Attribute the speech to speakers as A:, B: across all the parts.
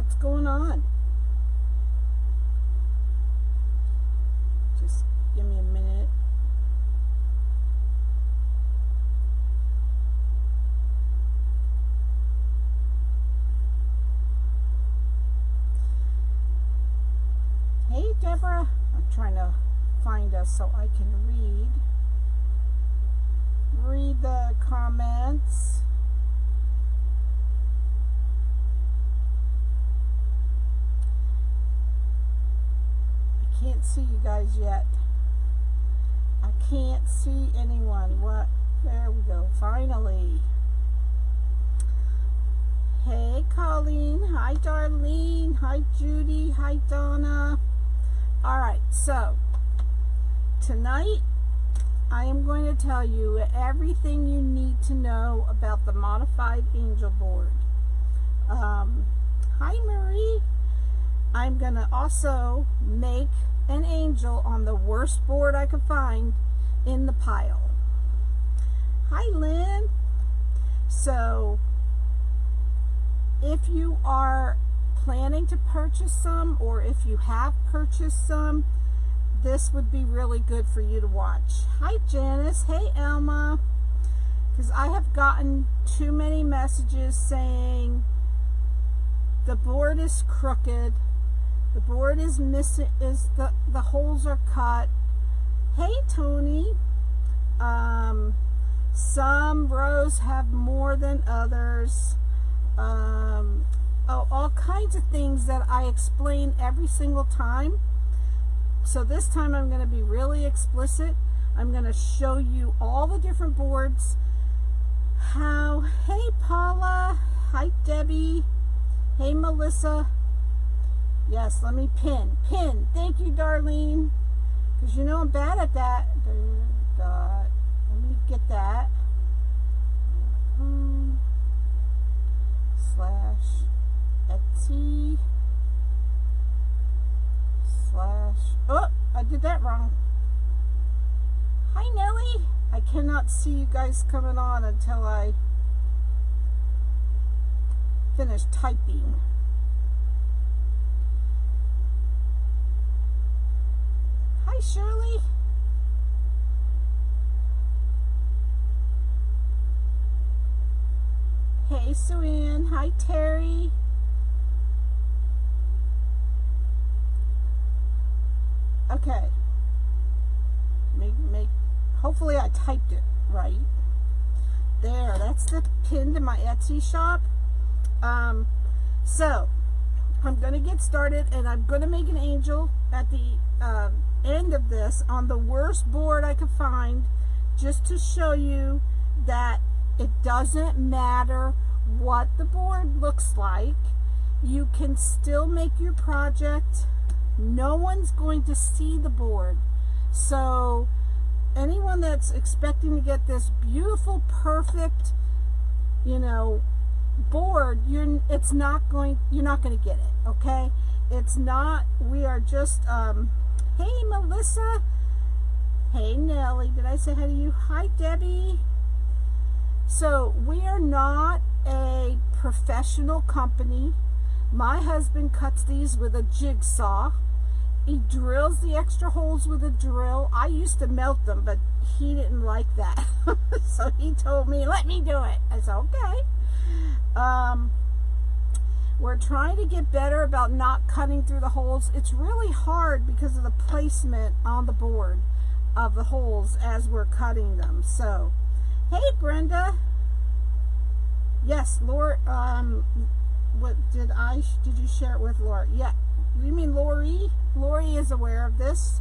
A: What's going on? Just give me a minute. Hey, Deborah. I'm trying to find us so I can read the comments. I can't see you guys yet. I can't see anyone. What? There we go. Finally. Hey, Colleen. Hi, Darlene. Hi, Judy. Hi, Donna. All right, so tonight I am going to tell you everything you need to know about the modified angel board. Hi, Marie. I'm going to also make an angel on the worst board I could find in the pile. Hi, Lynn. So if you are planning to purchase some, or if you have purchased some, this would be really good for you to watch. Hi, Janice. Hey, Elma. Because I have gotten too many messages saying the board is crooked, the board is missing, the holes are cut. Hey, Tony. Some rows have more than others. All kinds of things that I explain every single time. So this time I'm going to be really explicit. I'm going to show you all the different boards. Hey, Paula. Hi, Debbie. Hey, Melissa. Yes, let me pin. Thank you, Darlene. Because you know I'm bad at that. Let me get that. /Etsy/ oh, I did that wrong. Hi, Nellie. I cannot see you guys coming on until I finish typing. Hi, Shirley. Hey, Sue-Ann. Hi, Terry. Okay. Hopefully I typed it right. There, that's the pin to my Etsy shop. So, I'm going to get started, and I'm going to make an angel at the end of this on the worst board I could find, just to show you that it doesn't matter what the board looks like. You can still make your project. No one's going to see the board. So anyone that's expecting to get this beautiful, perfect, board, you're not going to get it, okay? It's not. We are just hey, Melissa. Hey, Nellie. Did I say hi to you? Hi, Debbie. So we are not a professional company. My husband cuts these with a jigsaw. He drills the extra holes with a drill. I used to melt them, but he didn't like that. So he told me, let me do it. I said, okay. We're trying to get better about not cutting through the holes. It's really hard because of the placement on the board of the holes as we're cutting them. So, hey, Brenda. Yes, Laura. What did you share it with Laura? Yeah. You mean Lori? Lori is aware of this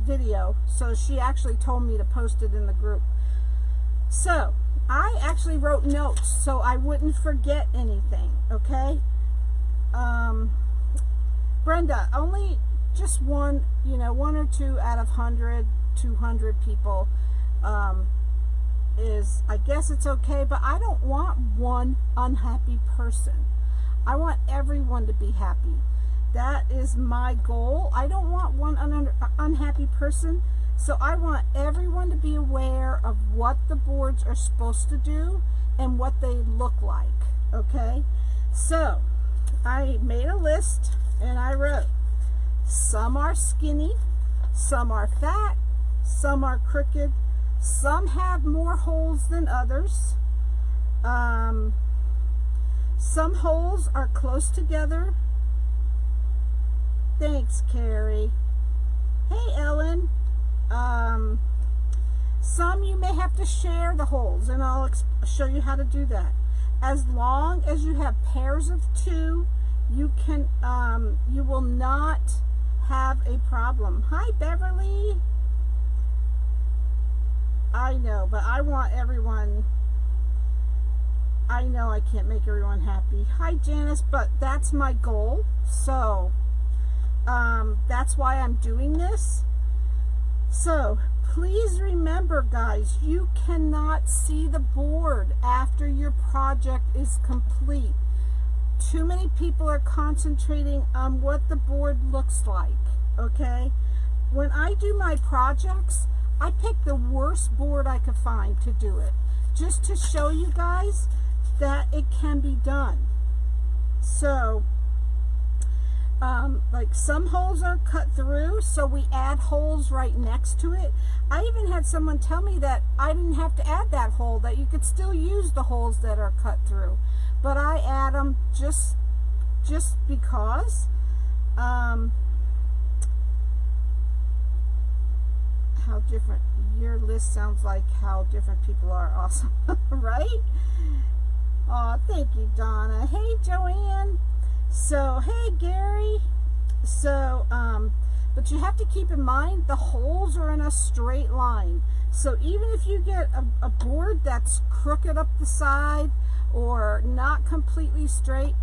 A: video, so she actually told me to post it in the group. So I actually wrote notes so I wouldn't forget anything. Okay. Brenda, only just one or two out of 100, 200 people is, I guess it's okay, but I don't want one unhappy person. I want everyone to be happy. That is my goal. I don't want one unhappy person. So I want everyone to be aware of what the boards are supposed to do and what they look like. Okay? So, I made a list and I wrote, some are skinny, some are fat, some are crooked, some have more holes than others. Some holes are close together. Thanks, Carrie. Hey, Ellen. Some you may have to share the holes, and I'll show you how to do that. As long as you have pairs of 2, you can you will not have a problem. Hi, Beverly. I know, but I want everyone. I know I can't make everyone happy. Hi, Janice, but that's my goal. So that's why I'm doing this. So please remember, guys, you cannot see the board after your project is complete. Too many people are concentrating on what the board looks like, okay? When I do my projects, I pick the worst board I could find to do it, just to show you guys that it can be done. So like some holes are cut through, so we add holes right next to it. I even had someone tell me that I didn't have to add that hole, that you could still use the holes that are cut through, but I add them just because. How different your list sounds like how different people are. Awesome. Right? Oh, thank you, Donna. Hey, Joanne. So, hey, Gary. So, but you have to keep in mind the holes are in a straight line. So even if you get a board that's crooked up the side or not completely straight,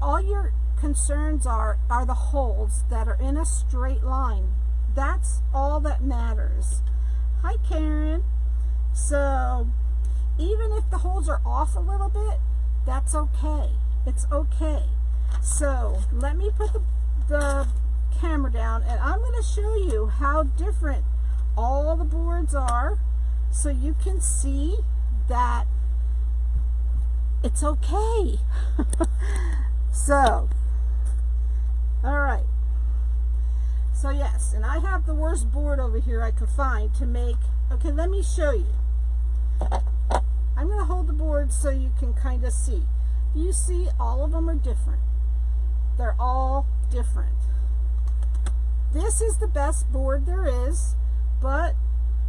A: all your concerns are the holes that are in a straight line. That's all that matters. Hi, Karen. So even if the holes are off a little bit, that's okay. It's okay. So let me put the camera down, and I'm going to show you how different all the boards are, so you can see that it's okay. So, all right. So yes, and I have the worst board over here I could find to make. Okay, let me show you. I'm going to hold the board so you can kind of see. You see, all of them are different. They're all different. This is the best board there is, but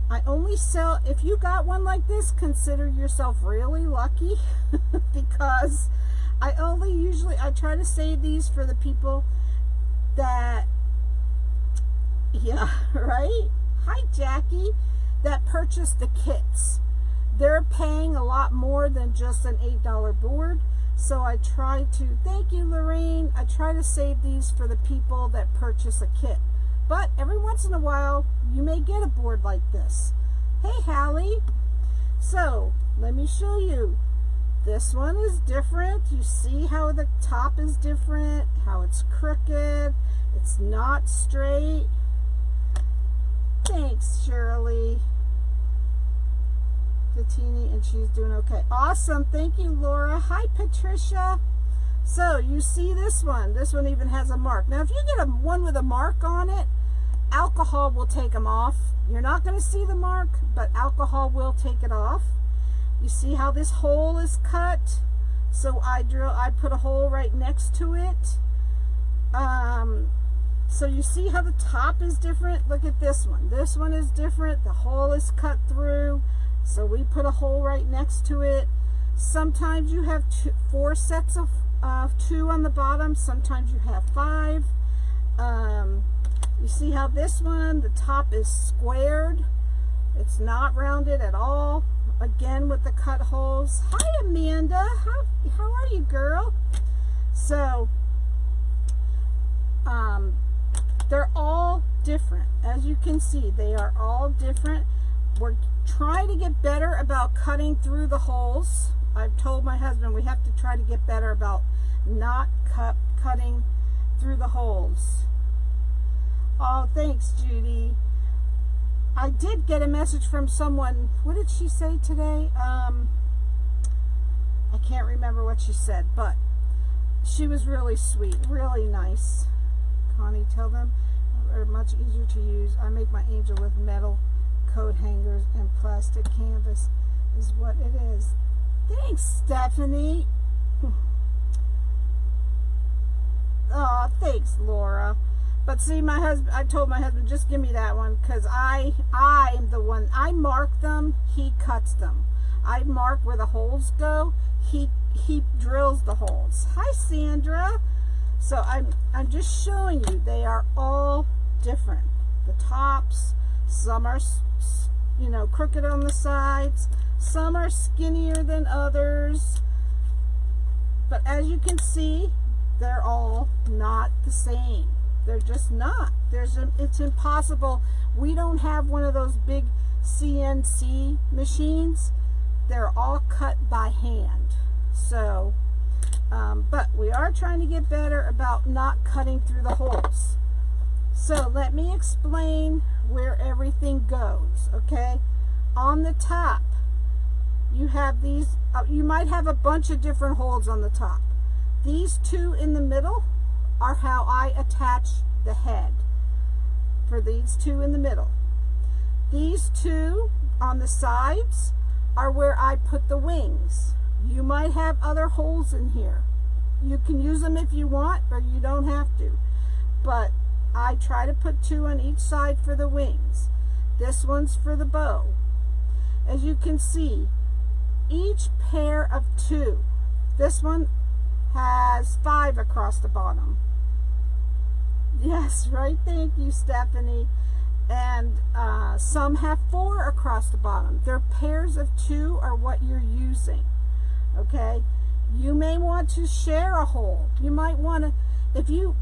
A: I only sell, if you got one like this, consider yourself really lucky because I try to save these for the people that, yeah, right? Hi, Jackie, that purchased the kits. They're paying a lot more than just an $8 board. So I try to, thank you, Lorraine, I try to save these for the people that purchase a kit. But every once in a while, you may get a board like this. Hey, Hallie. So let me show you. This one is different. You see how the top is different, how it's crooked, it's not straight. Thanks, Shirley. Teeny, and she's doing okay. Awesome. Thank you, Laura. Hi, Patricia. So you see this one. This one even has a mark. Now, if you get one with a mark on it, alcohol will take them off. You're not going to see the mark, but alcohol will take it off. You see how this hole is cut? So I put a hole right next to it. So you see how the top is different? Look at this one. This one is different. The hole is cut through. So we put a hole right next to it. Sometimes you have 4 sets of 2 on the bottom. Sometimes you have 5. You see how this one, the top is squared. It's not rounded at all. Again with the cut holes. Hi, Amanda. How are you, girl? So they're all different. As you can see, they are all different. We're trying to get better about cutting through the holes. I've told my husband we have to try to get better about not cutting through the holes. Oh, thanks, Judy. I did get a message from someone. What did she say today? I can't remember what she said, but she was really sweet, really nice. Connie, tell them are much easier to use. I make my angel with metal coat hangers and plastic canvas is what it is. Thanks, Stephanie. Oh, thanks, Laura. But see, my husband, I told my husband, just give me that one, because I am the one, I mark them, he cuts them. I mark where the holes go, he drills the holes. Hi, Sandra. So I'm just showing you, they are all different. The tops, some are, you know, crooked on the sides, some are skinnier than others. But as you can see, they're all not the same. They're just not. It's impossible. We don't have one of those big CNC machines. They're all cut by hand. So, but we are trying to get better about not cutting through the holes. So let me explain where everything goes, okay? On the top, you have these, you might have a bunch of different holes on the top. These two in the middle are how I attach the head for these two in the middle. These two on the sides are where I put the wings. You might have other holes in here. You can use them if you want, or you don't have to. But I try to put two on each side for the wings. This one's for the bow. As you can see, each pair of two, this one has 5 across the bottom. Yes, right, thank you, Stephanie. And some have 4 across the bottom. Their pairs of 2 are what you're using, okay? You may want to share a hole. You might want to, if you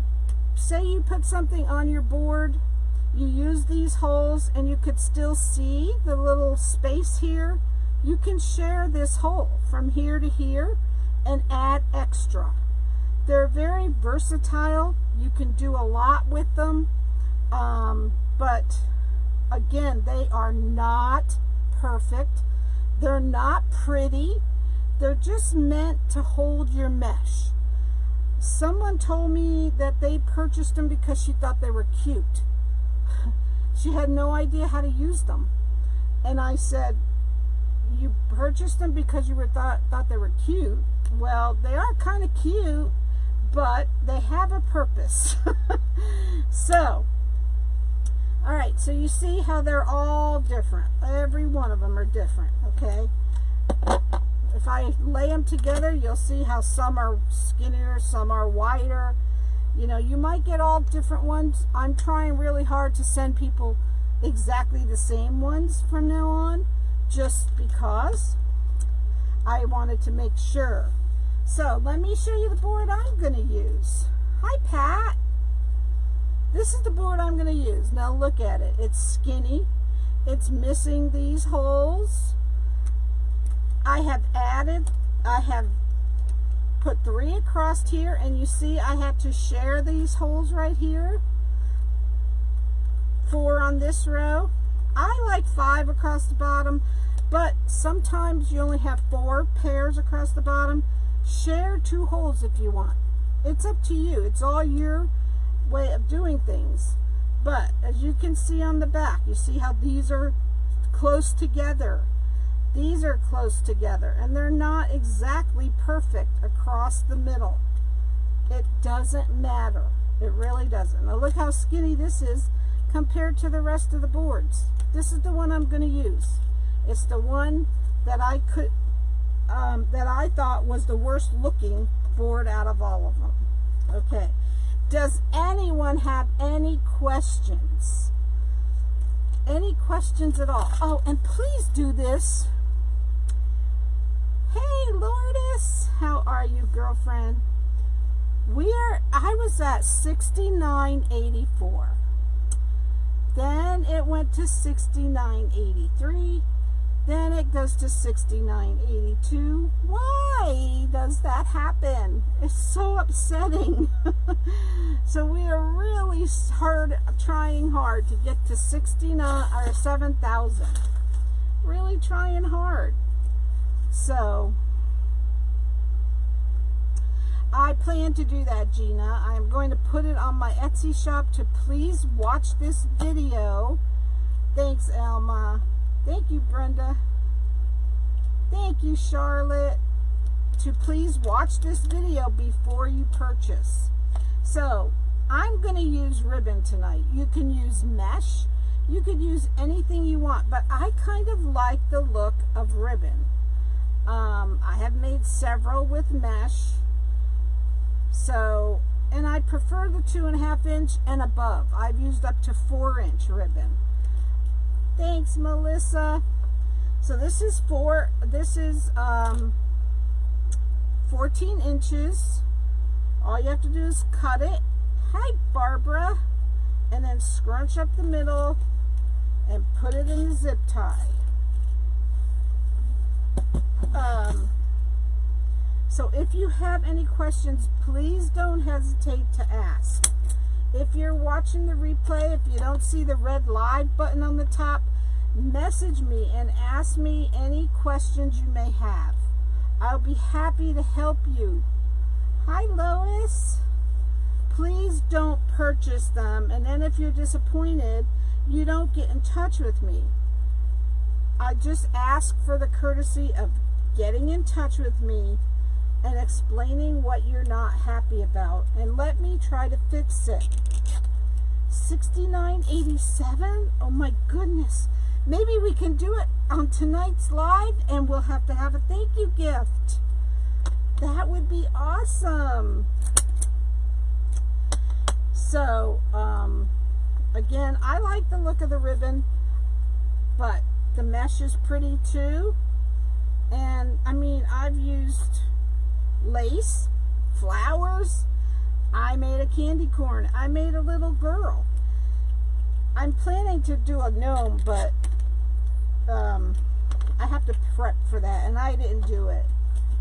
A: say you put something on your board, you use these holes and you could still see the little space here, you can share this hole from here to here and add extra. They're very versatile. You can do a lot with them, but again, they are not perfect. They're not pretty. They're just meant to hold your mesh. Someone told me that they purchased them because she thought they were cute. She had no idea how to use them. And I said, you purchased them because you were thought they were cute? Well, they are kind of cute, but they have a purpose. So, all right, so you see how they're all different. Every one of them are different, okay? If I lay them together, you'll see how some are skinnier, some are wider. You know, you might get all different ones. I'm trying really hard to send people exactly the same ones from now on, just because I wanted to make sure. So let me show you the board I'm going to use. Hi, Pat. This is the board I'm going to use. Now look at it. It's skinny. It's missing these holes. I have put 3 across here, and you see I had to share these holes right here. 4 on this row. I like 5 across the bottom, but sometimes you only have 4 pairs across the bottom. Share 2 holes if you want. It's up to you. It's all your way of doing things. But as you can see on the back, you see how these are close together. These are close together, and they're not exactly perfect across the middle. It doesn't matter. It really doesn't. Now look how skinny this is compared to the rest of the boards. This is the one I'm going to use. It's the one that I could, that I thought was the worst looking board out of all of them. Okay. Does anyone have any questions? Any questions at all? Oh, and please do this. Hey, Lourdes, how are you, girlfriend? I was at 69.84. Then it went to 69.83. Then it goes to 69.82. Why does that happen? It's so upsetting. So we are really trying hard to get to 7,000. Really trying hard. So I plan to do that, Gina. I'm going to put it on my Etsy shop to please watch this video. Thanks, Elma. Thank you, Brenda. Thank you, Charlotte. To please watch this video before you purchase. So, I'm going to use ribbon tonight. You can use mesh. You could use anything you want, but I kind of like the look of ribbon. I have made several with mesh. So, and I prefer the 2.5 inch and above. I've used up to 4-inch ribbon. Thanks, Melissa. So this is 14 inches. All you have to do is cut it. Hi, Barbara. And then scrunch up the middle and put it in the zip tie. So if you have any questions, please don't hesitate to ask. If you're watching the replay, if you don't see the red live button on the top, message me and ask me any questions you may have. I'll be happy to help you. Hi, Lois. Please don't purchase them, and then if you're disappointed, you don't get in touch with me. I just ask for the courtesy of getting in touch with me and explaining what you're not happy about, and let me try to fix it. $69.87? Oh my goodness. Maybe we can do it on tonight's live, and we'll have to have a thank you gift. That would be awesome. So, again, I like the look of the ribbon, but the mesh is pretty too. And, I mean, I've used lace, flowers. I made a candy corn. I made a little girl. I'm planning to do a gnome, but I have to prep for that, and I didn't do it.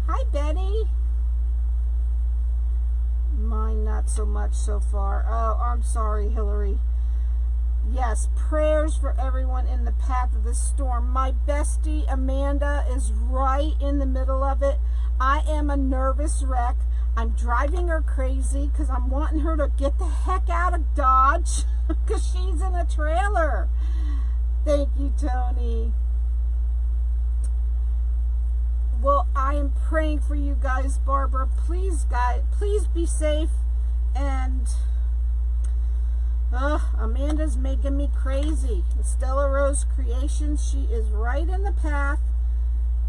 A: Hi, Betty. Mine not so much so far. Oh, I'm sorry, Hillary. Yes, prayers for everyone in the path of the storm. My bestie, Amanda, is right in the middle of it. I am a nervous wreck. I'm driving her crazy because I'm wanting her to get the heck out of Dodge because she's in a trailer. Thank you, Tony. Well, I am praying for you guys, Barbara. Please, guys, please be safe. And Amanda's making me crazy. Stella Rose Creations, she is right in the path.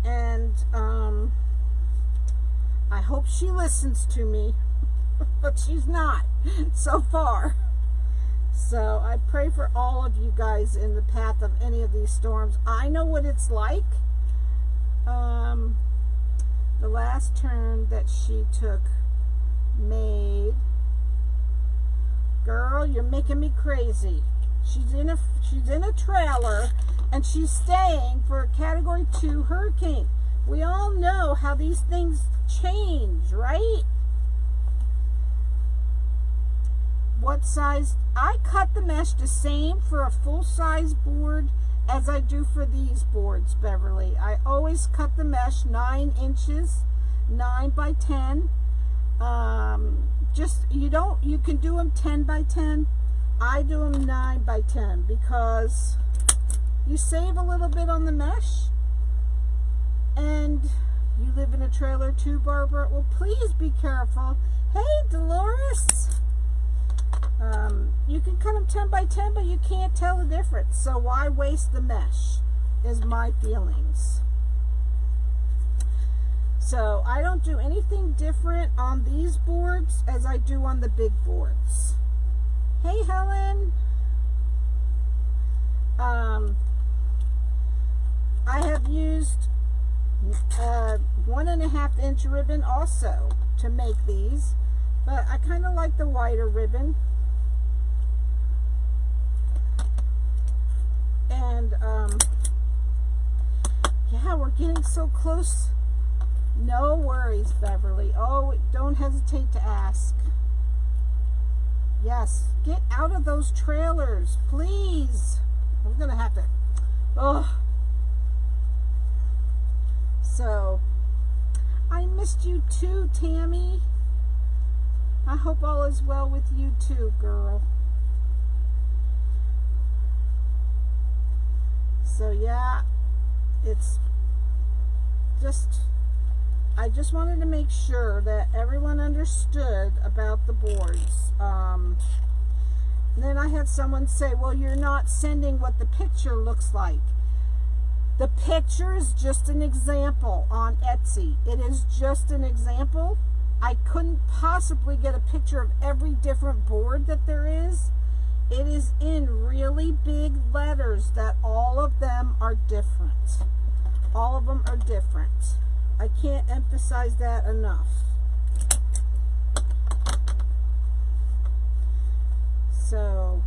A: And I hope she listens to me, but she's not so far. So I pray for all of you guys in the path of any of these storms. I know what it's like. The last turn that she took made, girl, you're making me crazy. She's in a trailer, and she's staying for a Category 2 hurricane. We all know how these things change, right? What size? I cut the mesh the same for a full-size board as I do for these boards, Beverly. I always cut the mesh 9 inches, 9 by 10. You can do them 10 by 10. I do them 9 by 10 because you save a little bit on the mesh. And you live in a trailer too, Barbara? Well, please be careful. Hey, Dolores. You can cut them 10 by 10, but you can't tell the difference. So why waste the mesh, is my feelings. So I don't do anything different on these boards as I do on the big boards. Hey, Helen. I have used 1.5 inch ribbon also to make these, but I kind of like the wider ribbon. And yeah, we're getting so close. No worries, Beverly. Oh, don't hesitate to ask. Yes, get out of those trailers, please. I'm gonna have to. So I missed you too, Tammy. I hope all is well with you too, girl. So yeah, it's just, I just wanted to make sure that everyone understood about the boards. Then I had someone say, well, you're not sending what the picture looks like. The picture is just an example on Etsy. It is just an example. I couldn't possibly get a picture of every different board that there is. It is in really big letters that all of them are different. All of them are different. I can't emphasize that enough. So,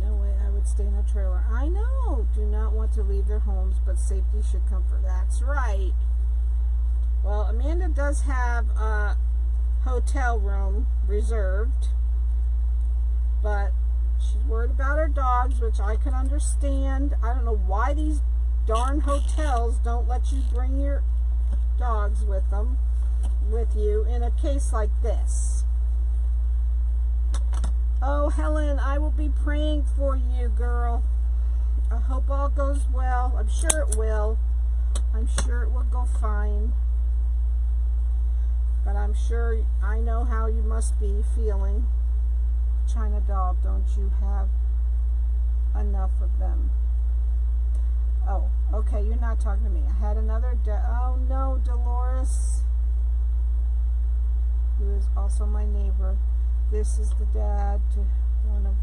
A: no way I would stay in a trailer. I know. Do not want to leave their homes, but safety should come first. That's right. Well, Amanda does have a hotel room reserved, but she's worried about her dogs, which I can understand. I don't know why these darn hotels don't let you bring your dogs with you in a case like this. Oh, Helen, I will be praying for you, girl. I hope all goes well. I'm sure it will. I'm sure it will go fine. But I'm sure I know how you must be feeling. China doll, don't you have enough of them? Oh, okay, you're not talking to me. I had another, oh no, Dolores, who is also my neighbor. This is the dad to one of,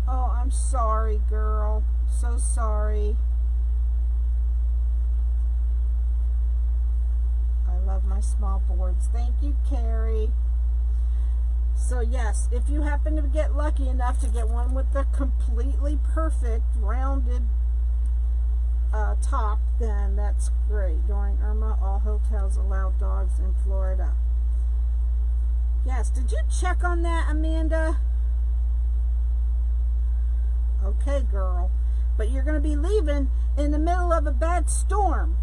A: oh, I'm sorry, girl, so sorry. I love my small boards. Thank you, Carrie. So yes, if you happen to get lucky enough to get one with the completely perfect rounded top, then that's great. During Irma, all hotels allow dogs in Florida. Yes, did you check on that, Amanda? Okay, girl. But you're going to be leaving in the middle of a bad storm.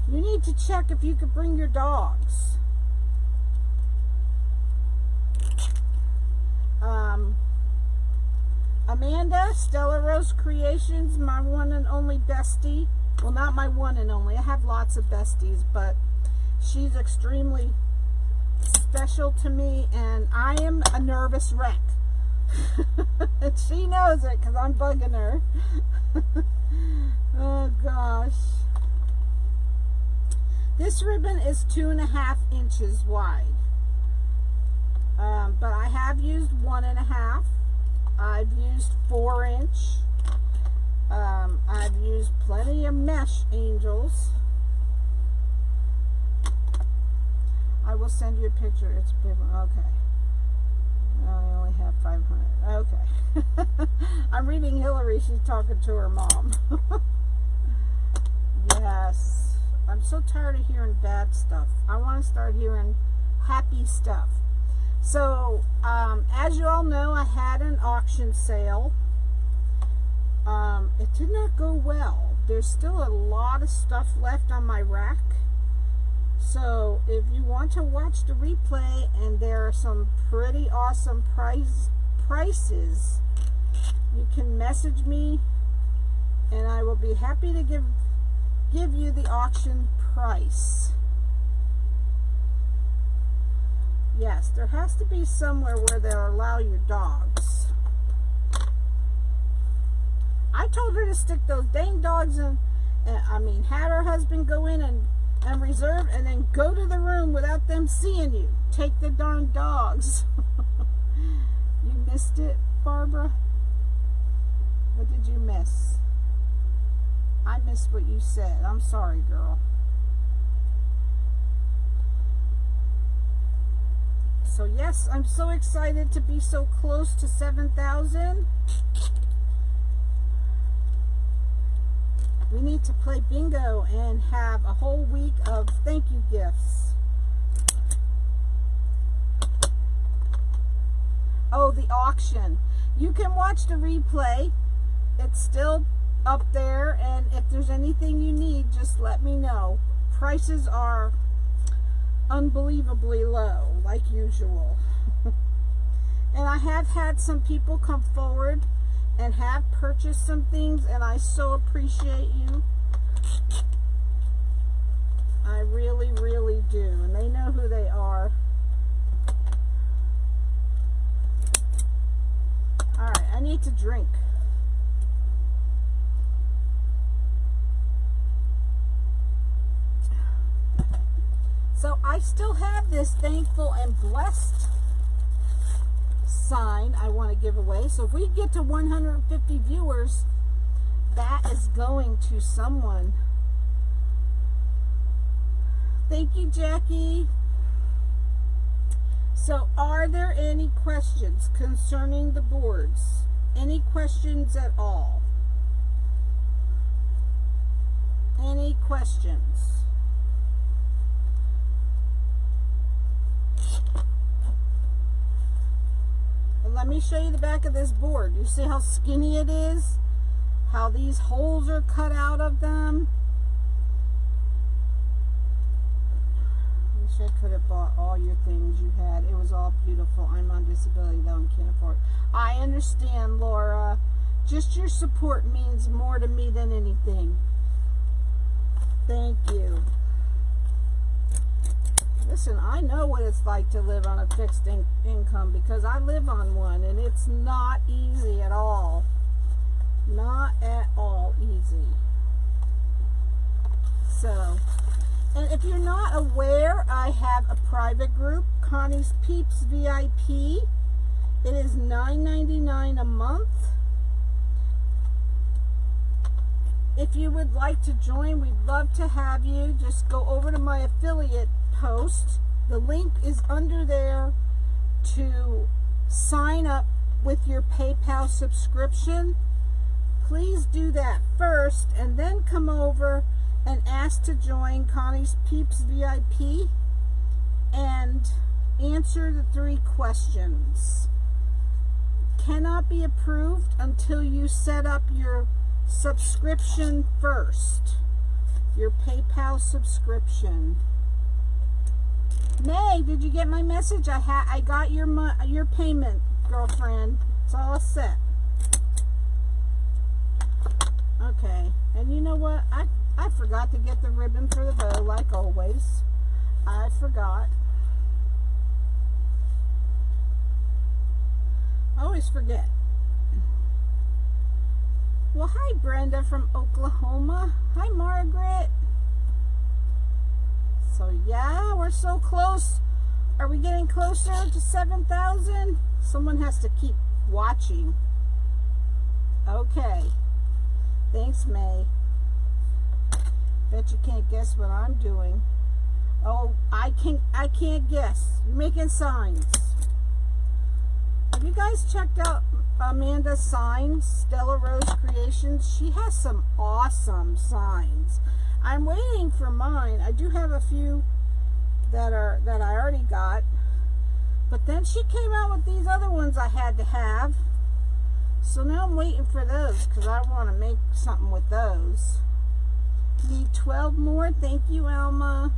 A: You need to check if you could bring your dogs. Amanda, Stella Rose Creations, my one and only bestie. Well, not my one and only. I have lots of besties, but she's extremely special to me, and I am a nervous wreck. And she knows it because I'm bugging her. Oh, gosh. This ribbon is 2.5 inches wide. But I have used 1.5. I've used 4-inch. I've used plenty of mesh angels. I will send you a picture. It's a big one. Okay. I only have 500. Okay. I'm reading Hillary. She's talking to her mom. Yes. I'm so tired of hearing bad stuff. I want to start hearing happy stuff. So, as you all know, I had an auction sale. It did not go well. There's still a lot of stuff left on my rack. So, if you want to watch the replay, and there are some pretty awesome prices, you can message me, and I will be happy to give you the auction price. Yes, there has to be somewhere where they'll allow your dogs. I told her to stick those dang dogs in, had her husband go in and reserve, and then go to the room without them seeing you. Take the darn dogs. You missed it, Barbara? What did you miss? I missed what you said. I'm sorry, girl. So yes, I'm so excited to be so close to 7,000. We need to play bingo and have a whole week of thank you gifts. Oh, the auction. You can watch the replay. It's still up there, and if there's anything you need, just let me know. Prices are unbelievably low, like usual. And I have had some people come forward and have purchased some things, and I so appreciate you. I really, really do. And they know who they are. Alright, I need to drink. So I still have this thankful and blessed sign I want to give away. So if we get to 150 viewers, that is going to someone. Thank you, Jackie. So are there any questions concerning the boards? Any questions at all? Any questions? And let me show you the back of this board. You see how skinny it is? How these holes are cut out of them? I wish I could have bought all your things you had. It was all beautiful. I'm on disability though and can't afford it. I understand, Laura. Just your support means more to me than anything. Thank you. Listen, I know what it's like to live on a fixed income because I live on one, and it's not easy at all. Not at all easy. So, and if you're not aware, I have a private group, Connie's Peeps VIP. It is $9.99 a month. If you would like to join, we'd love to have you. Just go over to my affiliate post. The link is under there to sign up with your PayPal subscription. Please do that first and then come over and ask to join Connie's Peeps VIP and answer the 3 questions. Cannot be approved until you set up your subscription first. Your PayPal subscription. May, did you get my message? I got your payment, girlfriend. It's all set. Okay, and you know what? I forgot to get the ribbon for the bow, like always. I forgot. I always forget. Well, hi, Brenda from Oklahoma. Hi, Margaret. So, yeah, we're so close. Are we getting closer to 7,000? Someone has to keep watching. Okay. Thanks, May. Bet you can't guess what I'm doing. Oh, I can't guess. You're making signs. Have you guys checked out Amanda's signs, Stella Rose Creations? She has some awesome signs. I'm waiting for mine. I do have a few that I already got. But then she came out with these other ones I had to have. So now I'm waiting for those because I want to make something with those. Need 12 more. Thank you, Alma.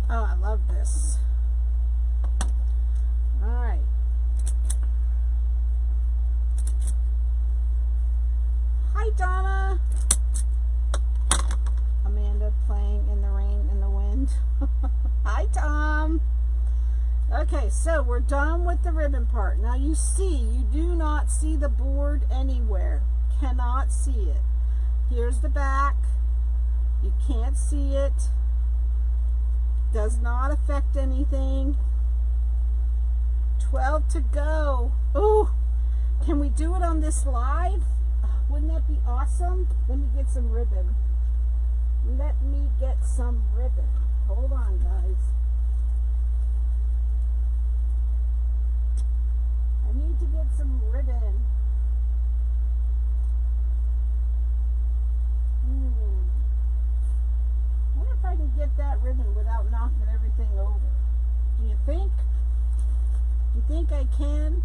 A: Oh, I love this. All right. Hi, Donna. Amanda playing in the rain and the wind. Hi, Tom. Okay, so we're done with the ribbon part. Now you see, you do not see the board anywhere. Cannot see it. Here's the back. You can't see it. Does not affect anything. 12 to go. Ooh, can we do it on this live? Wouldn't that be awesome? Let me get some ribbon. Let me get some ribbon. Hold on, guys. I need to get some ribbon. I wonder if I can get that ribbon without knocking everything over. Do you think? Do you think I can?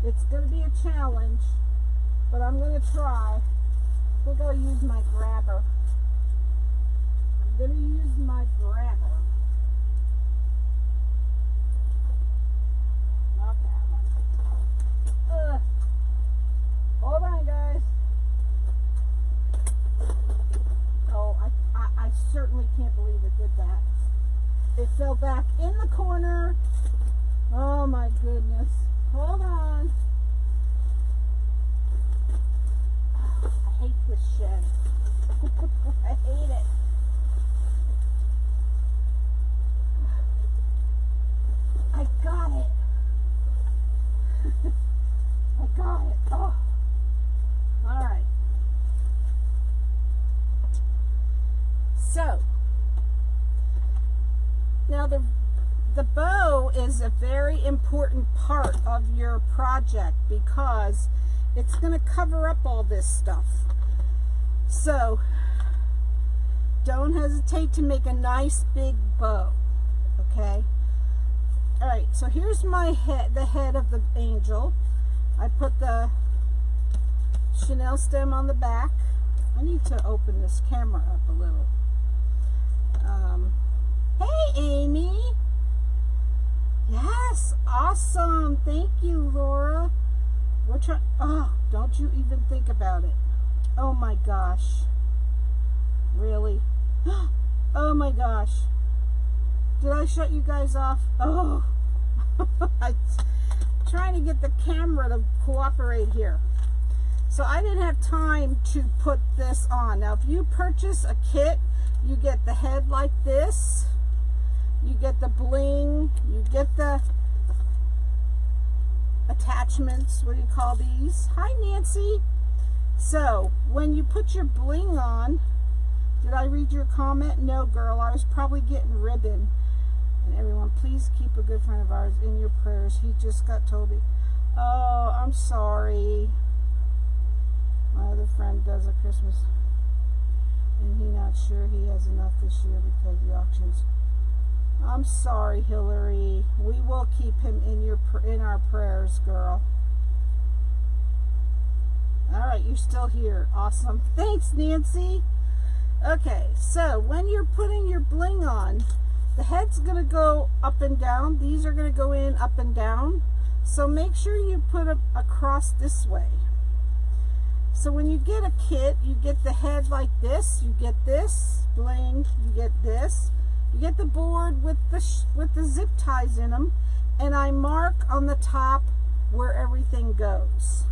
A: It's going to be a challenge, but I'm going to try. I think I'll use my grabber. I'm going to use my grabber. Not that one. Hold on, guys. Oh, I certainly can't believe it did that. It fell back in the corner. Oh my goodness. Hold on. I hate this shed. I hate it. I got it. I got it. Oh. All right. So, now the bow is a very important part of your project because it's going to cover up all this stuff. So, don't hesitate to make a nice big bow, okay? All right, so here's my head, the head of the angel. I put the chenille stem on the back. I need to open this camera up a little. Hey, Amy. Yes, awesome. Thank you, Laura. We're trying. Oh, don't you even think about it. Oh my gosh. Really? Oh my gosh. Did I shut you guys off? Oh. I'm trying to get the camera to cooperate here. So I didn't have time to put this on. Now, if you purchase a kit, you get the head like this. You get the bling. You get the attachments. What do you call these? Hi, Nancy. So, when you put your bling on, did I read your comment? No, girl. I was probably getting ribbon. And everyone, please keep a good friend of ours in your prayers. He just got told me. Oh, I'm sorry. My other friend does a Christmas, and he's not sure he has enough this year because of the auctions. I'm sorry, Hillary. We will keep him in our prayers, girl. All right, you're still here. Awesome. Thanks, Nancy. Okay, so when you're putting your bling on, the head's going to go up and down. These are going to go in up and down. So make sure you put it across this way. So when you get a kit, you get the head like this. You get this bling. You get this. You get the board with the zip ties in them. And I mark on the top where everything goes,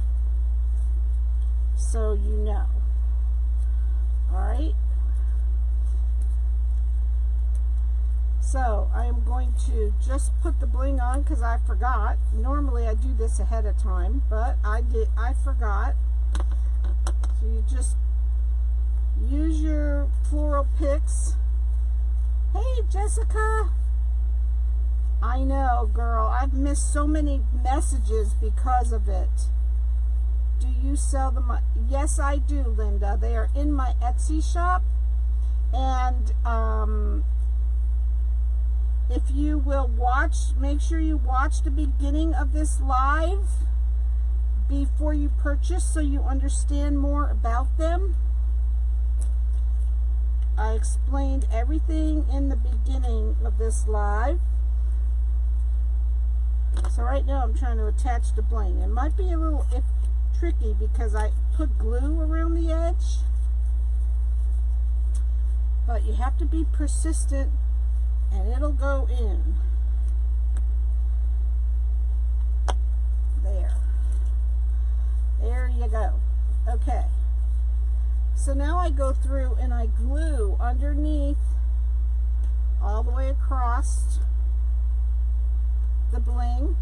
A: so you know. All right. So I am going to just put the bling on because I forgot. Normally I do this ahead of time, but I forgot. So you just use your floral picks. Hey, Jessica. I know, girl. I've missed so many messages because of it. Do you sell them? Yes, I do, Linda. They are in my Etsy shop. And if you will watch, make sure you watch the beginning of this live before you purchase so you understand more about them. I explained everything in the beginning of this live. So right now I'm trying to attach the bling. It might be a little tricky because I put glue around the edge. But you have to be persistent and it'll go in. There. There you go. Okay. So now I go through and I glue underneath all the way across the bling.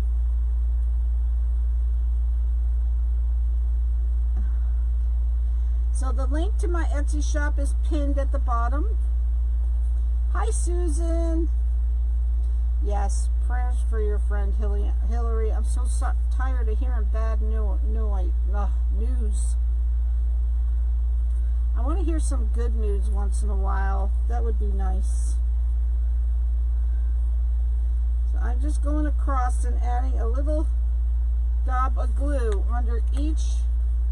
A: So the link to my Etsy shop is pinned at the bottom. Hi, Susan. Yes, prayers for your friend Hillary. I'm so tired of hearing bad news. I want to hear some good news once in a while. That would be nice. So I'm just going across and adding a little dab of glue under each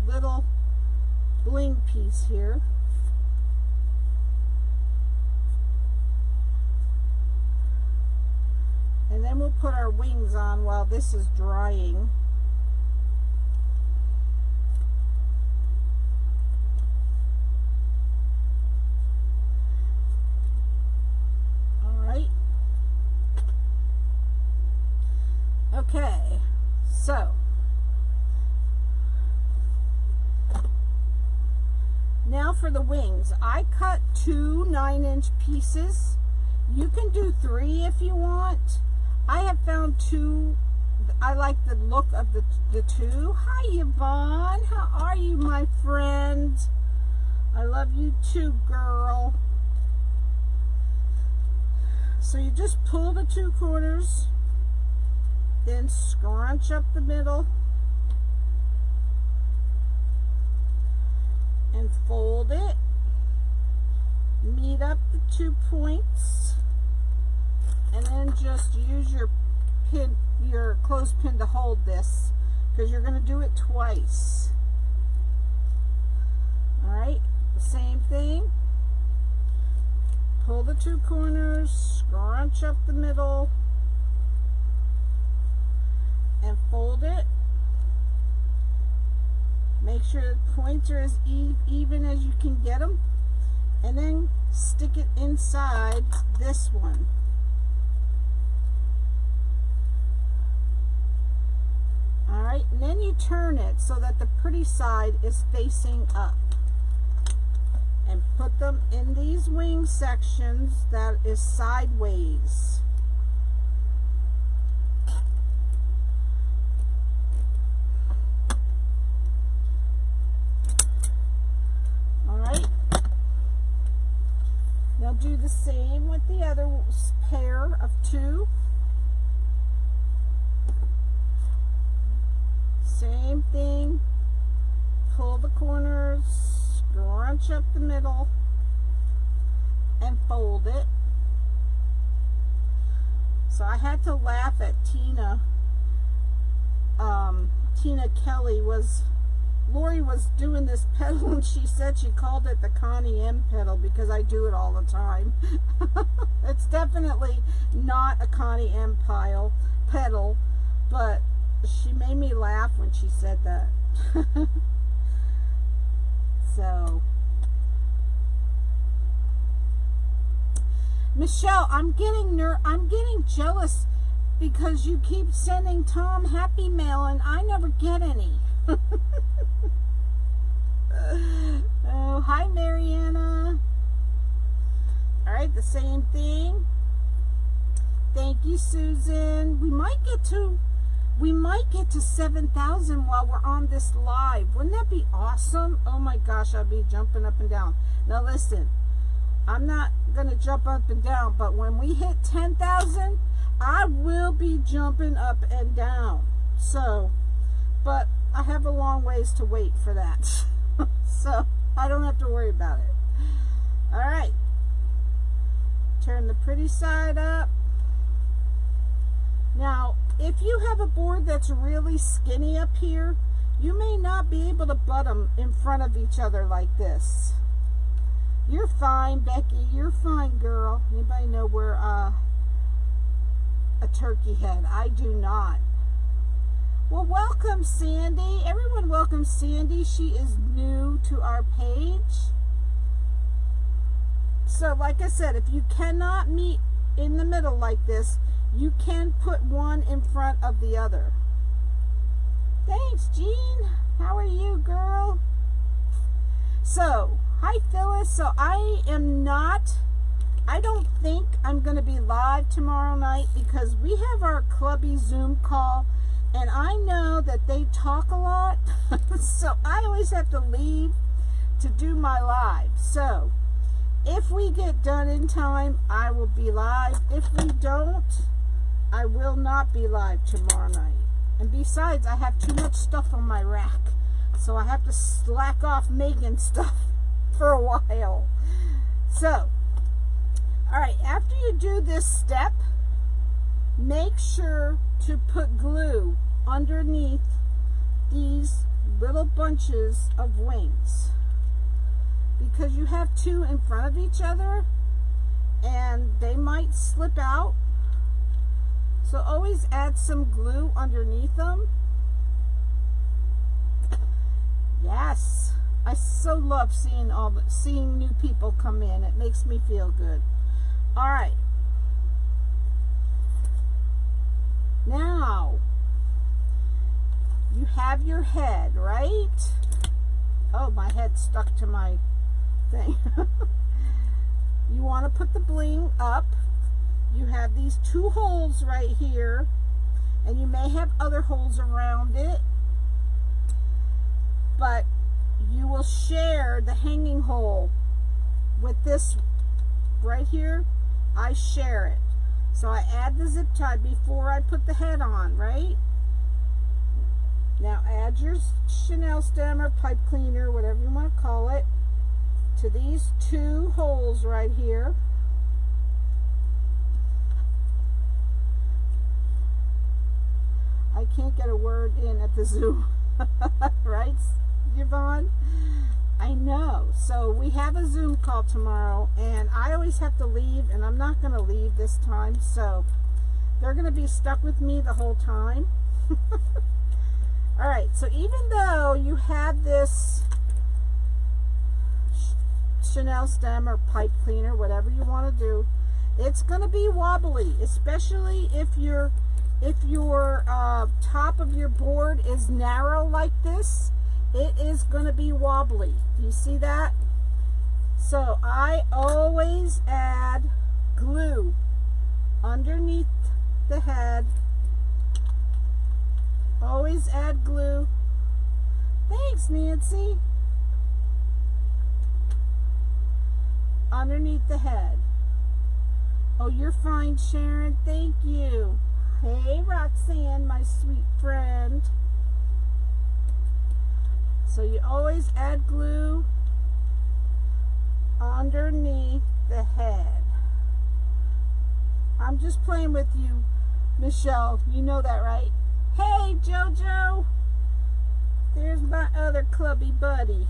A: little bling piece here. then we'll put our wings on while this is drying. Alright. Okay, so now for the wings. I cut 2 9-inch pieces. You can do 3 if you want. I have found 2. I like the look of the 2. Hi, Yvonne. How are you, my friend? I love you too, girl. So you just pull the 2 corners, then scrunch up the middle, and fold it. Meet up the 2 points, and then just use your pin, your clothespin to hold this, because you're going to do it twice. Alright, the same thing. Pull the 2 corners, scrunch up the middle, and fold it. Make sure the points are as even as you can get them, and then stick it inside this one. Alright, and then you turn it so that the pretty side is facing up. And put them in these wing sections that is sideways. Alright. Now do the same with the other pair of 2. Same thing. Pull the corners, scrunch up the middle, and fold it. So I had to laugh at Tina. Tina Kelly Lori was doing this pedal, and she said she called it the Connie M pedal because I do it all the time. It's definitely not a Connie M pedal, but she made me laugh when she said that. So, Michelle, I'm getting jealous because you keep sending Tom happy mail and I never get any. Oh, hi, Mariana. All right, the same thing. Thank you, Susan. We might get to 7,000 while we're on this live. Wouldn't that be awesome? Oh my gosh, I'd be jumping up and down. Now listen, I'm not going to jump up and down, but when we hit 10,000, I will be jumping up and down. So, but I have a long ways to wait for that. So, I don't have to worry about it. All right. Turn the pretty side up. Now, if you have a board that's really skinny up here, you may not be able to butt them in front of each other like this. You're fine, Becky. You're fine, girl. Anybody know where a turkey head? I do not. Well, welcome, Sandy. Everyone welcome Sandy. She is new to our page. So, like I said, if you cannot meet in the middle like this, you can put one in front of the other. Thanks, Jean. How are you, girl? So, hi, Phyllis. So, I don't think I'm going to be live tomorrow night because we have our clubby Zoom call, and I know that they talk a lot. So, I always have to leave to do my live. So, if we get done in time, I will be live. If we don't, I will not be live tomorrow night. And besides, I have too much stuff on my rack, so I have to slack off making stuff for a while. So, alright, after you do this step, make sure to put glue underneath these little bunches of wings, because you have 2 in front of each other and they might slip out. So always add some glue underneath them. Yes, I so love seeing new people come in. It makes me feel good. All right. Now, you have your head, right? Oh, my head stuck to my thing. You want to put the bling up. You have these 2 holes right here, and you may have other holes around it, but you will share the hanging hole with this right here. I share it. So I add the zip tie before I put the head on, right? Now add your Chanel stem or pipe cleaner, whatever you want to call it, to these 2 holes right here. I can't get a word in at the Zoom, right, Yvonne? I know. So we have a Zoom call tomorrow, and I always have to leave, and I'm not going to leave this time, so they're going to be stuck with me the whole time. All right, so even though you have this Chanel stem or pipe cleaner, whatever you want to do, it's going to be wobbly, especially if your top of your board is narrow like this. It is going to be wobbly. Do you see that? So I always add glue underneath the head. Always add glue. Thanks, Nancy. Underneath the head. Oh, you're fine, Sharon. Thank you. Hey, Roxanne, my sweet friend. So you always add glue underneath the head. I'm just playing with you, Michelle. You know that, right? Hey, JoJo. There's my other clubby buddy.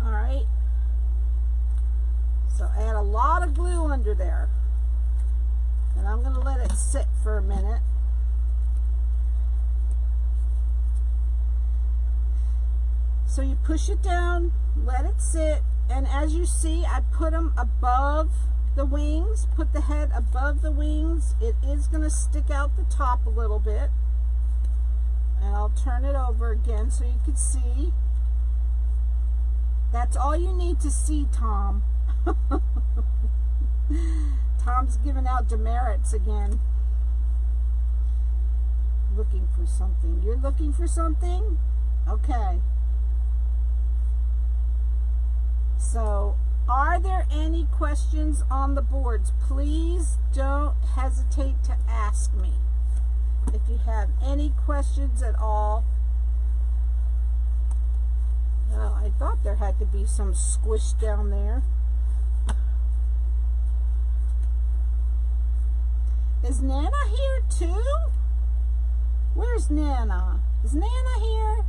A: All right. So add a lot of glue under there. And I'm going to let it sit for a minute. So you push it down, let it sit, and as you see, I put them above the wings, put the head above the wings. It is going to stick out the top a little bit. And I'll turn it over again so you can see. That's all you need to see, Tom. Tom's giving out demerits again. Looking for something. You're looking for something? Okay. So, are there any questions on the boards? Please don't hesitate to ask me if you have any questions at all. Well, I thought there had to be some squish down there. Is Nana here too? Where's Nana? Is Nana here?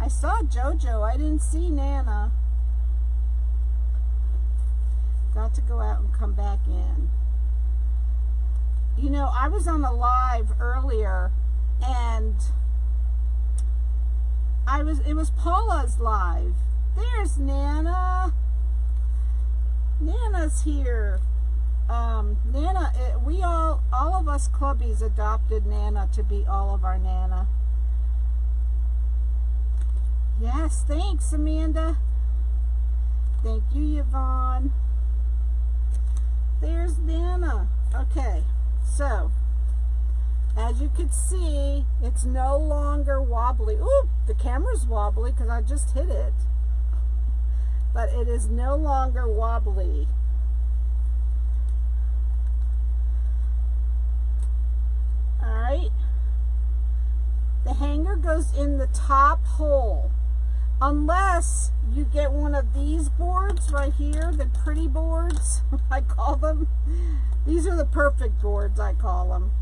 A: I saw JoJo. I didn't see Nana. Got to go out and come back in. You know, I was on a live earlier, and it was Paula's live. There's Nana. Nana's here. Nana, all of us clubbies adopted Nana to be all of our Nana. Yes, thanks, Amanda. Thank you, Yvonne. There's Nana. Okay, so as you can see, it's no longer wobbly. Ooh, the camera's wobbly because I just hit it. But it is no longer wobbly. Alright. The hanger goes in the top hole. Unless you get one of these boards right here, the pretty boards, I call them. These are the perfect boards, I call them.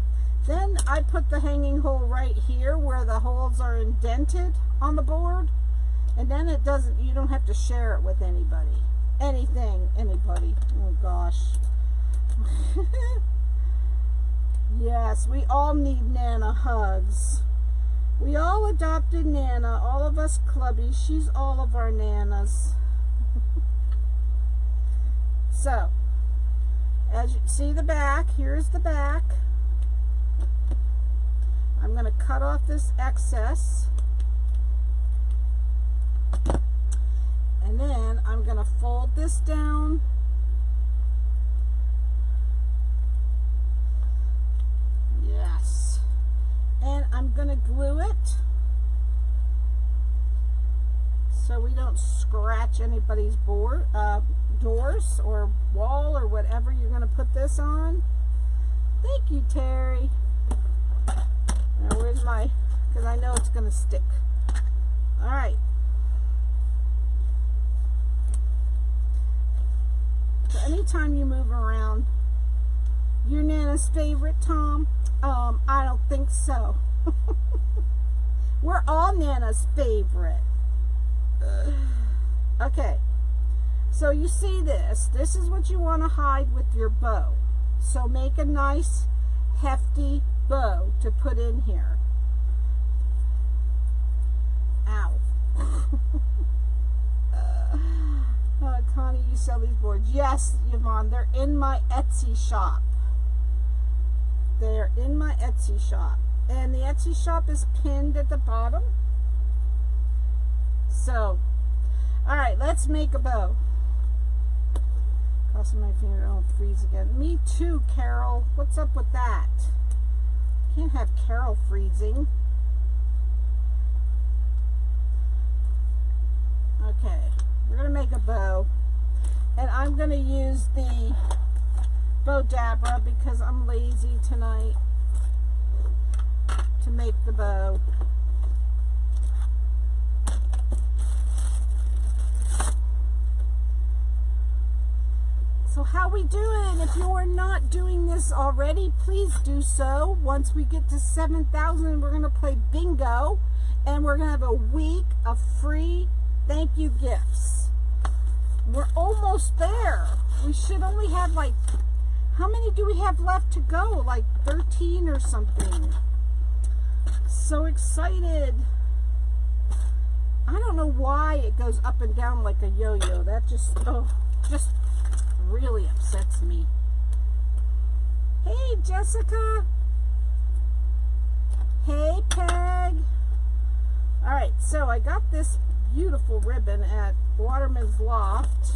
A: Then I put the hanging hole right here where the holes are indented on the board. And then you don't have to share it with anybody. Anybody. Oh gosh. gosh. Yes, we all need Nana hugs. We all adopted Nana, all of us clubbies. She's all of our Nanas. So, as you see the back, here's the back. I'm going to cut off this excess. And then I'm going to fold this down. Yes. And I'm going to glue it so we don't scratch anybody's doors or wall or whatever you're going to put this on. Thank you, Terry. Now where's my, because I know it's going to stick. All right. So anytime you move around, your Nana's favorite, Tom? I don't think so. We're all Nana's favorite. Okay. So you see this. This is what you want to hide with your bow. So make a nice, hefty bow to put in here. Ow. Connie, you sell these boards. Yes, Yvonne, they're in my Etsy shop. They're in my Etsy shop. And the Etsy shop is pinned at the bottom. So, alright, let's make a bow. Crossing my finger, don't freeze again. Me too, Carol. What's up with that? Can't have Carol freezing. Okay, we're going to make a bow. And I'm going to use the Bow Dabra because I'm lazy tonight to make the bow. So how we doing? If you are not doing this already, please do so. Once we get to 7,000, we're going to play bingo. And we're going to have a week of free thank you gifts. We're almost there. We should only have like, how many do we have left to go? Like 13 or something. So excited. I don't know why it goes up and down like a yo-yo. That just really upsets me. Hey, Jessica. Hey, Peg. All right, so I got this beautiful ribbon at Waterman's Loft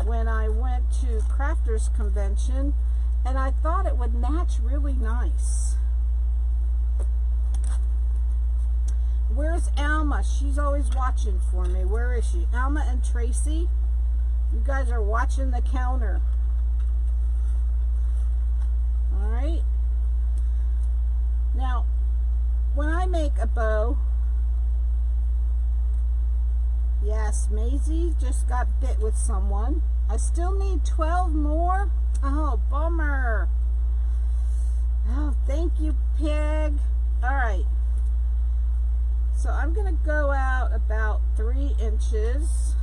A: when I went to Crafters Convention, and I thought it would match really nice. Where's Alma? She's always watching for me. Where is she? Alma and Tracy, you guys are watching the counter. All right. Now, when I make a bow, yes, Maisie just got bit with someone. I still need 12 more. Oh, bummer. Oh, thank you, Pig. All right. So I'm going to go out about 3 inches.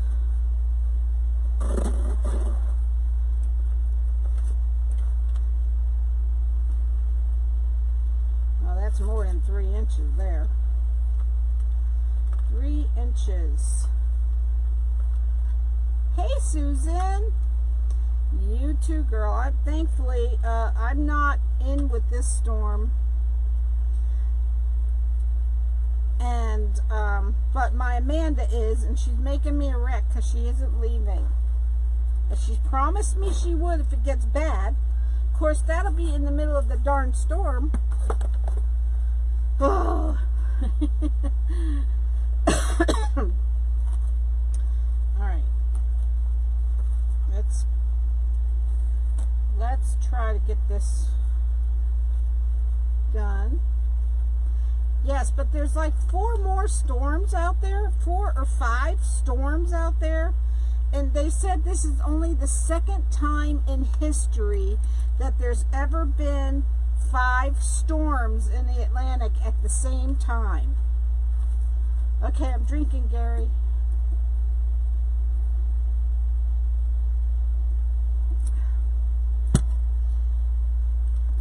A: Oh, that's more than 3 inches there. 3 inches. Hey, Susan. You too, girl. Thankfully, I'm not in with this storm. And, but my Amanda is, and she's making me a wreck because she isn't leaving. But she promised me she would if it gets bad. Of course, that'll be in the middle of the darn storm. Oh. Alright. Let's try to get this done. Yes, but there's like 4 more storms out there, 4 or 5 storms out there, and they said this is only the 2nd time in history that there's ever been 5 storms in the Atlantic at the same time. Okay, I'm drinking, Gary.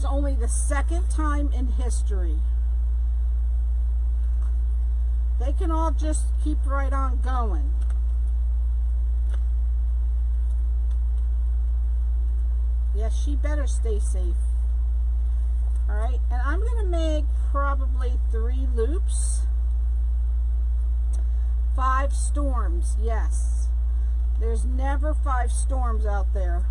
A: only the second time in history. They can all just keep right on going. Yes, she better stay safe. All right, and I'm going to make probably 3 loops. 5 storms, yes. There's never 5 storms out there.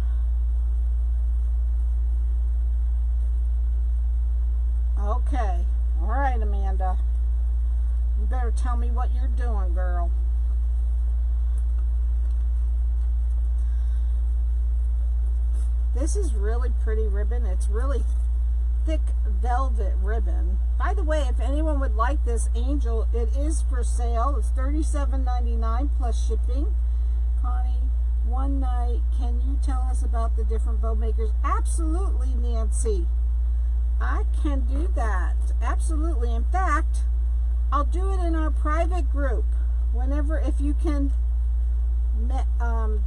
A: Okay, all right, Amanda. You better tell me what you're doing, girl. This is really pretty ribbon. It's really thick velvet ribbon. By the way, if anyone would like this angel, it is for sale. It's $37.99 plus shipping. Connie, one night, can you tell us about the different bow makers? Absolutely, Nancy. I can do that. Absolutely. In fact, I'll do it in our private group. Whenever, if you can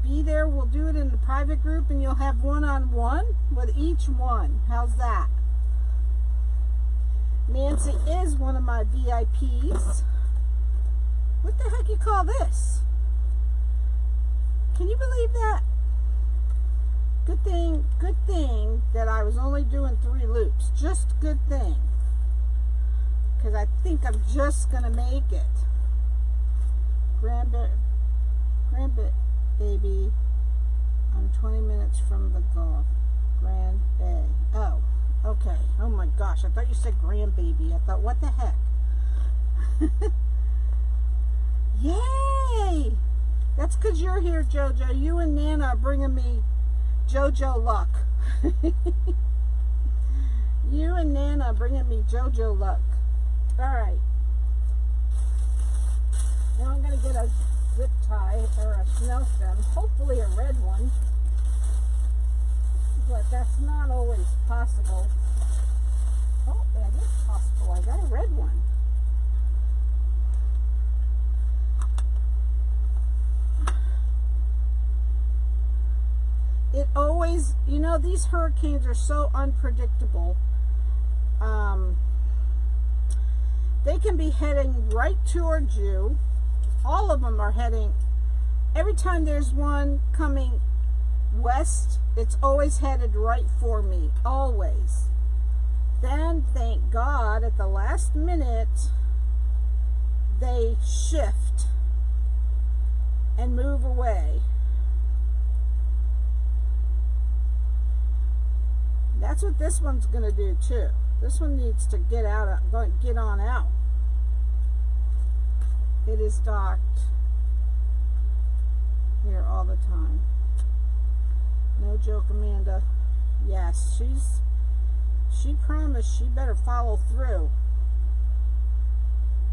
A: be there, we'll do it in the private group, and you'll have one-on-one with each one. How's that? Nancy is one of my VIPs. What the heck you call this? Can you believe that? Good thing that I was only doing 3 loops. Just good thing. Because I think I'm just going to make it. Baby, I'm 20 minutes from the Gulf. Grand Bay. Oh, okay. Oh my gosh, I thought you said grandbaby. I thought, what the heck? Yay! That's because you're here, JoJo. You and Nana are bringing me JoJo luck. You and Nana are bringing me JoJo luck. Alright. Now I'm going to get a zip tie or a snell stem. Hopefully a red one. But that's not always possible. Oh, that is possible. I got a red one. It always, you know, these hurricanes are so unpredictable. They can be heading right towards you. All of them are heading. Every time there's one coming west, it's always headed right for me. Always. Then, thank God, at the last minute, they shift and move away. That's what this one's going to do too. This one needs to get on out. It is docked here all the time. No joke, Amanda. Yes, she promised she better follow through.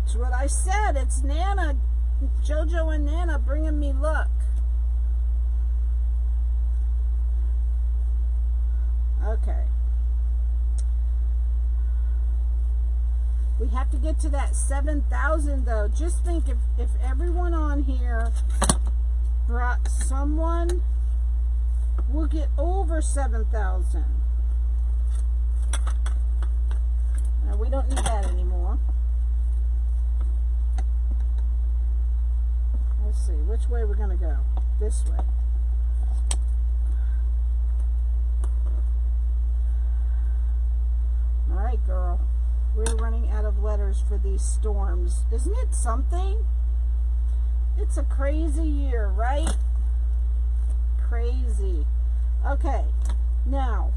A: It's what I said. It's Nana, JoJo and Nana bringing me luck. Okay. We have to get to that 7,000 though. Just think if everyone on here brought someone, we'll get over 7,000. Now we don't need that anymore. Let's see, which way we're going to go? This way. Alright, girl. We're running out of letters for these storms. Isn't it something? It's a crazy year, right? Crazy. Okay. Now,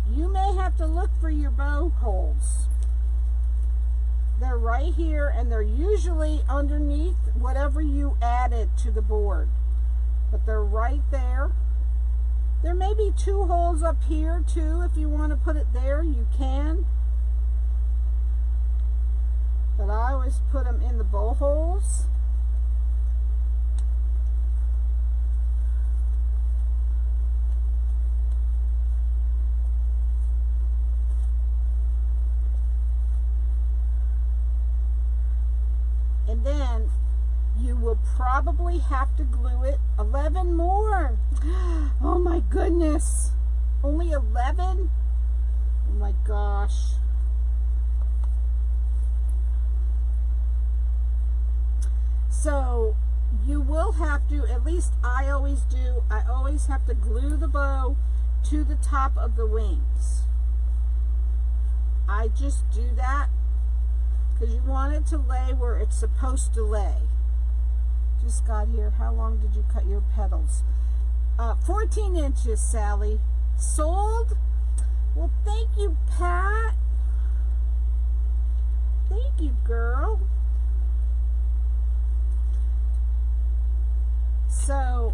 A: you may have to look for your bow holes. They're right here, and they're usually underneath whatever you added to the board. But they're right there. There may be 2 holes up here, too. If you want to put it there, you can. But I always put them in the bow holes. And then you will probably have to glue it. 11 more. Oh my goodness. Only 11? Oh my gosh. So you will have to, at least I always do, I always have to glue the bow to the top of the wings. I just do that because you want it to lay where it's supposed to lay. Just got here. How long did you cut your petals? 14 inches, Sally. Sold? Well, thank you, Pat. Thank you, girl. So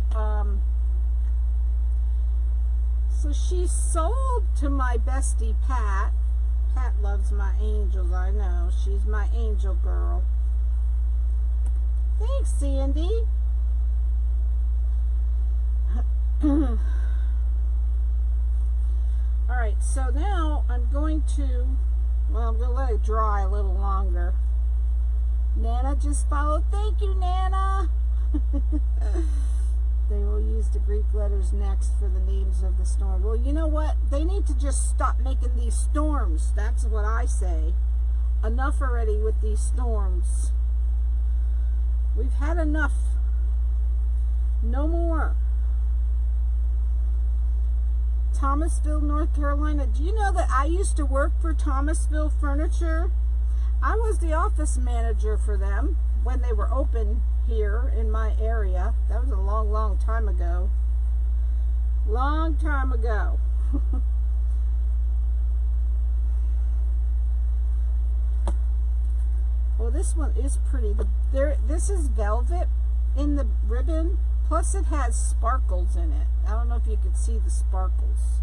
A: she's sold to my bestie, Pat. Pat loves my angels, I know. She's my angel girl. Thanks, Sandy. Alright, so now I'm going to, well, I'm going to let it dry a little longer. Nana just followed. Thank you, Nana. They will use the Greek letters next for the names of the storm. Well, you know what? They need to just stop making these storms. That's what I say. Enough already with these storms. We've had enough. No more. Thomasville, North Carolina. Do you know that I used to work for Thomasville Furniture? I was the office manager for them when they were open here in my area. That was a long, long time ago. Long time ago. Well, this one is pretty. This is velvet in the ribbon, plus it has sparkles in it. I don't know if you can see the sparkles.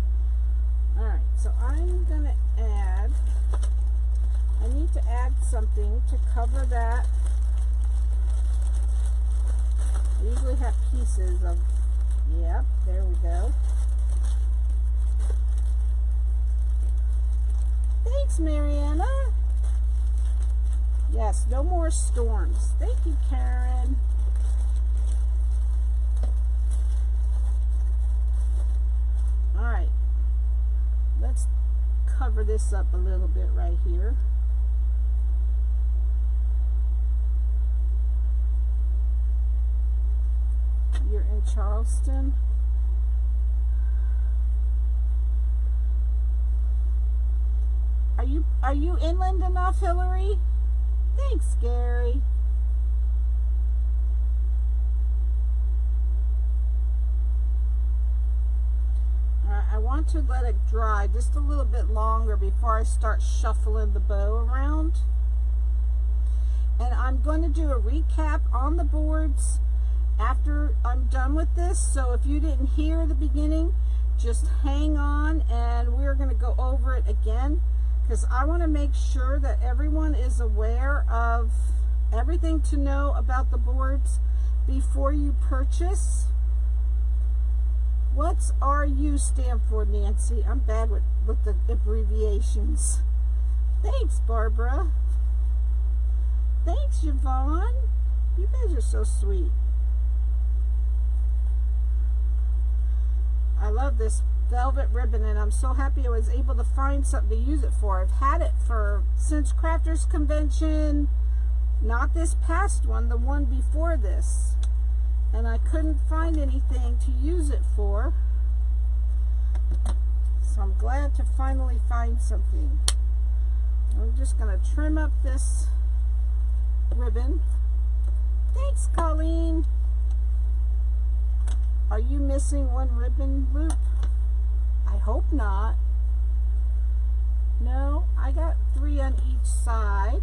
A: Alright, so I'm going to add, I need to add something to cover that. I usually have pieces of, yep, there we go. Thanks, Mariana. Yes, no more storms. Thank you, Karen. All right, let's cover this up a little bit right here. You're in Charleston. Are you inland enough, Hillary? Thanks, Gary. I want to let it dry just a little bit longer before I start shuffling the bow around. And I'm going to do a recap on the boards after I'm done with this. So if you didn't hear the beginning, just hang on and we're going to go over it again, because I want to make sure that everyone is aware of everything to know about the boards before you purchase. What's RU stand for, Nancy? I'm bad with the abbreviations. Thanks, Barbara. Thanks, Yvonne. You guys are so sweet. I love this velvet ribbon, and I'm so happy I was able to find something to use it for. I've had it since Crafters Convention, not this past one, the one before this, and I couldn't find anything to use it for, so I'm glad to finally find something. I'm just going to trim up this ribbon. Thanks, Colleen. Are you missing one ribbon loop? I hope not. No, I got 3 on each side.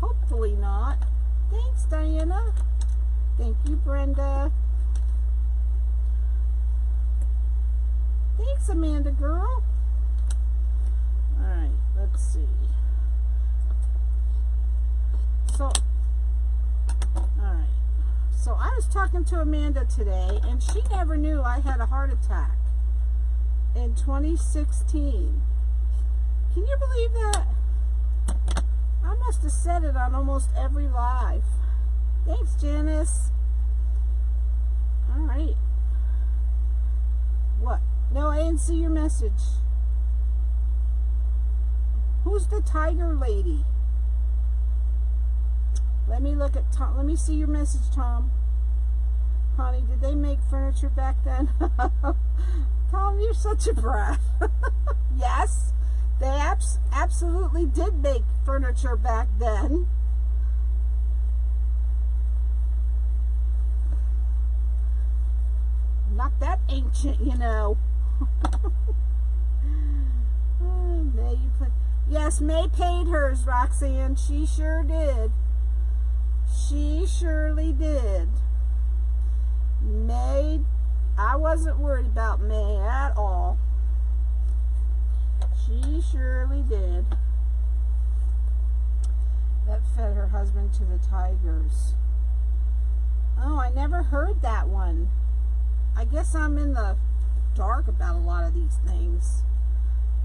A: Hopefully not. Thanks, Diana. Thank you, Brenda. Thanks, Amanda girl. Alright, let's see. So, alright. So I was talking to Amanda today, and she never knew I had a heart attack in 2016. Can you believe that? I must have said it on almost every live. Thanks, Janice. All right. What? No, I didn't see your message. Who's the tiger lady? Let me look at Tom. Let me see your message, Tom. Connie, did they make furniture back then? Tom, you're such a brat. Yes, they absolutely did make furniture back then. Not that ancient, you know. Oh, May, you play. Yes, May paid hers, Roxanne. She sure did. She surely did. May, I wasn't worried about May at all. She surely did. That fed her husband to the tigers. Oh, I never heard that one. I guess I'm in the dark about a lot of these things.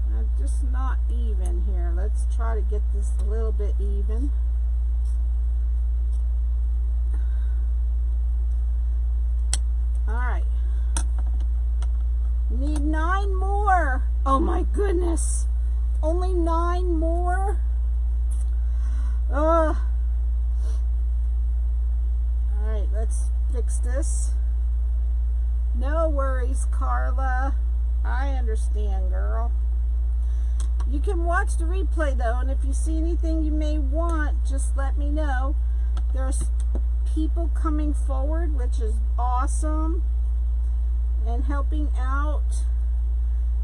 A: I'm just not even here. Let's try to get this a little bit even. Alright. Need 9 more. Oh my goodness. Only 9 more? Ugh. Alright, let's fix this. No worries, Carla. I understand, girl. You can watch the replay, though, and if you see anything you may want, just let me know. There's people coming forward, which is awesome, and helping out,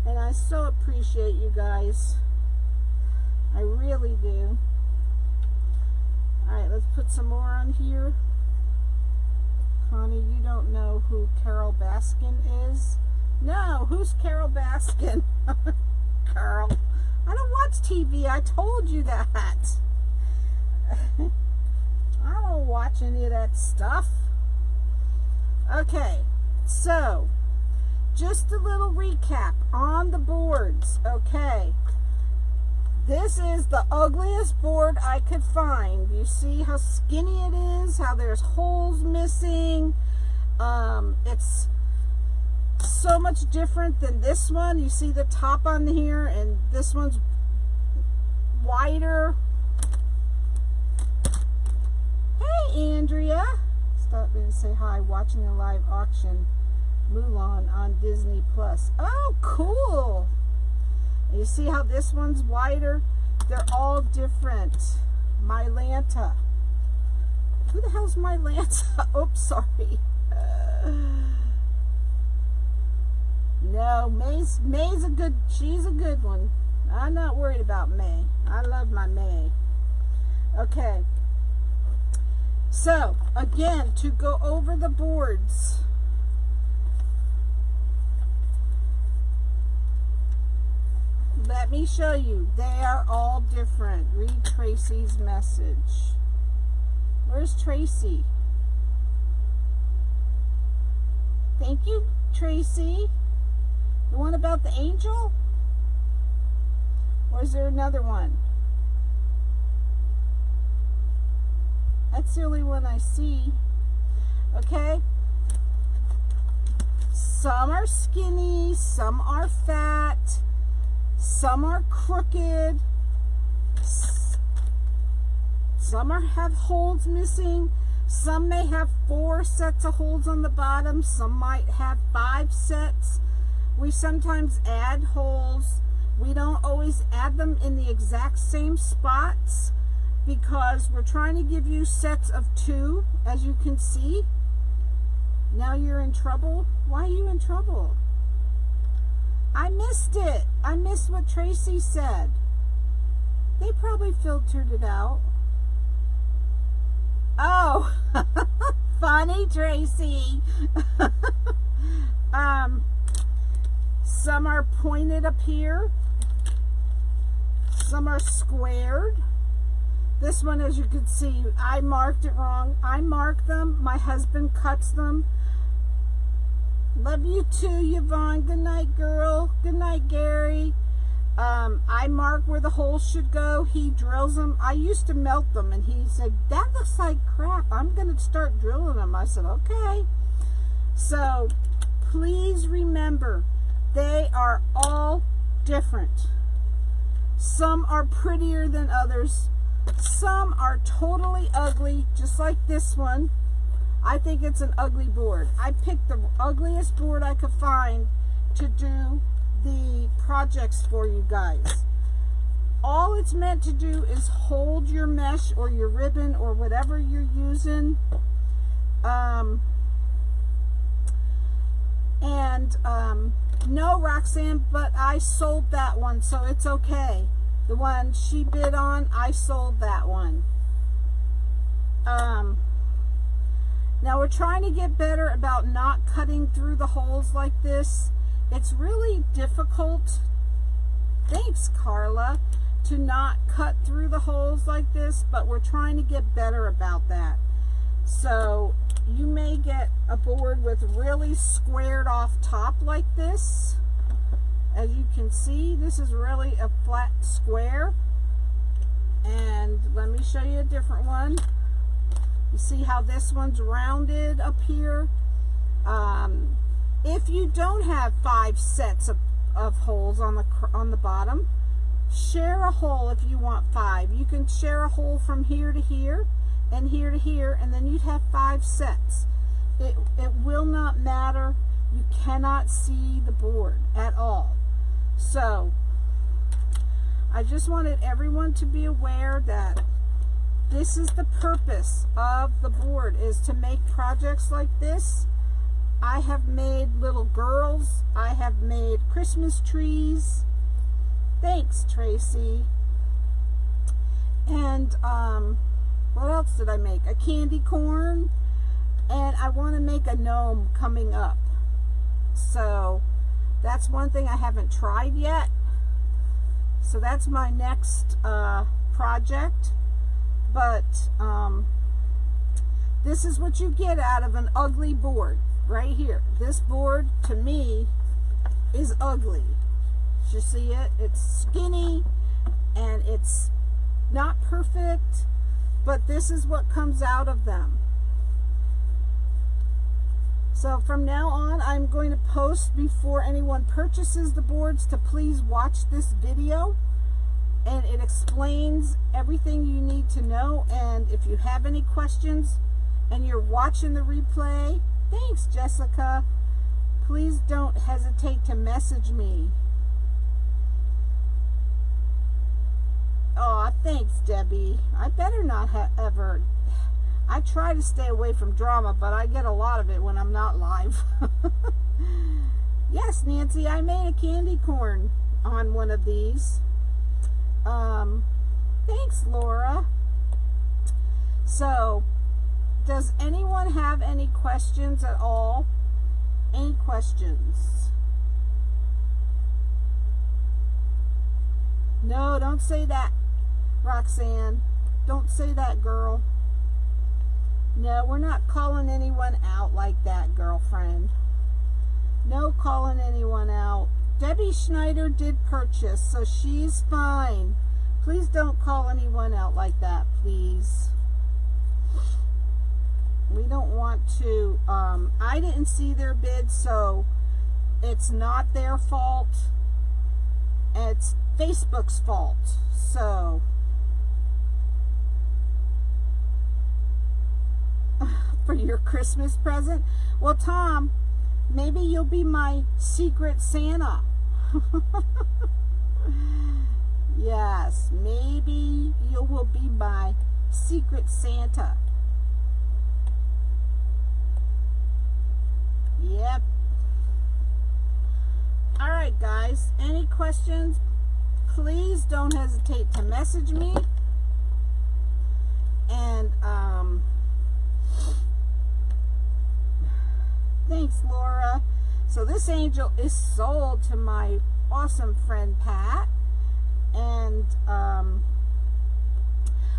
A: and I so appreciate you guys. I really do. Alright, let's put some more on here. Connie, you don't know who Carol Baskin is? No, who's Carol Baskin? Carol, I don't watch TV. I told you that. I don't watch any of that stuff. Okay, so just a little recap on the boards. Okay, this is the ugliest board I could find. You see how skinny it is, how there's holes missing. It's so much different than this one. You see the top on here, and this one's wider. Hey, Andrea. Stop in and say hi. Watching a live auction, Mulan on Disney Plus. Oh, cool. You see how this one's wider? They're all different. Mylanta. Who the hell's Mylanta? Oops, sorry. No, May's a good, she's a good one. I'm not worried about May. I love my May. Okay. So, again, to go over the boards. Let me show you. They are all different. Read Tracy's message. Where's Tracy? Thank you, Tracy. The one about the angel? Or is there another one? That's the only one I see. Okay. Some are skinny, some are fat, some are crooked, some have holes missing, some may have 4 sets of holes on the bottom, some might have 5 sets. We sometimes add holes. We don't always add them in the exact same spots because we're trying to give you sets of 2, as you can see. Now you're in trouble. Why are you in trouble? I missed it. I missed what Tracy said. They probably filtered it out. Oh, funny, Tracy. Some are pointed up here. Some are squared. This one, as you can see, I marked it wrong. I marked them. My husband cuts them. Love you too, Yvonne. Good night, girl. Good night, Gary. I mark where the holes should go. He drills them. I used to melt them, and he said, that looks like crap. I'm going to start drilling them. I said, okay. So, please remember, they are all different. Some are prettier than others. Some are totally ugly, just like this one. I think it's an ugly board. I picked the ugliest board I could find to do the projects for you guys. All it's meant to do is hold your mesh or your ribbon or whatever you're using. No, Roxanne, but I sold that one, so it's okay. The one she bid on, I sold that one. Now we're trying to get better about not cutting through the holes like this. It's really difficult, thanks Carla, to not cut through the holes like this, but we're trying to get better about that. So you may get a board with really squared off top like this. As you can see, this is really a flat square. And let me show you a different one. You see how this one's rounded up here? If you don't have 5 sets of holes on the bottom, share a hole if you want 5. You can share a hole from here to here and here to here, and then you'd have 5 sets. It will not matter. You cannot see the board at all. So I just wanted everyone to be aware that this is the purpose of the board, is to make projects like this. I have made little girls. I have made Christmas trees. Thanks, Tracy. And what else did I make? A candy corn. And I want to make a gnome coming up. So that's one thing I haven't tried yet. So that's my next project. But this is what you get out of an ugly board right here. This board, to me, is ugly. You see it? It's skinny and it's not perfect, but this is what comes out of them. So from now on, I'm going to post before anyone purchases the boards to please watch this video, and it explains everything you need to know. And if you have any questions and you're watching the replay, thanks, Jessica, please don't hesitate to message me. Oh, thanks, Debbie. I better not ever. I try to stay away from drama, but I get a lot of it when I'm not live. Yes, Nancy, I made a candy corn on one of these. Thanks, Laura. So, does anyone have any questions at all? Any questions? No, don't say that, Roxanne. Don't say that, girl. No, we're not calling anyone out like that, girlfriend. No calling anyone out. Debbie Schneider did purchase, so she's fine. Please don't call anyone out like that, please. We don't want to, I didn't see their bid, so it's not their fault. It's Facebook's fault. So for your Christmas present, well, Tom, maybe you'll be my secret Santa. Yes, maybe you will be my secret Santa. Yep. All right, guys, any questions? Please don't hesitate to message me. And thanks, Laura. So this angel is sold to my awesome friend Pat, and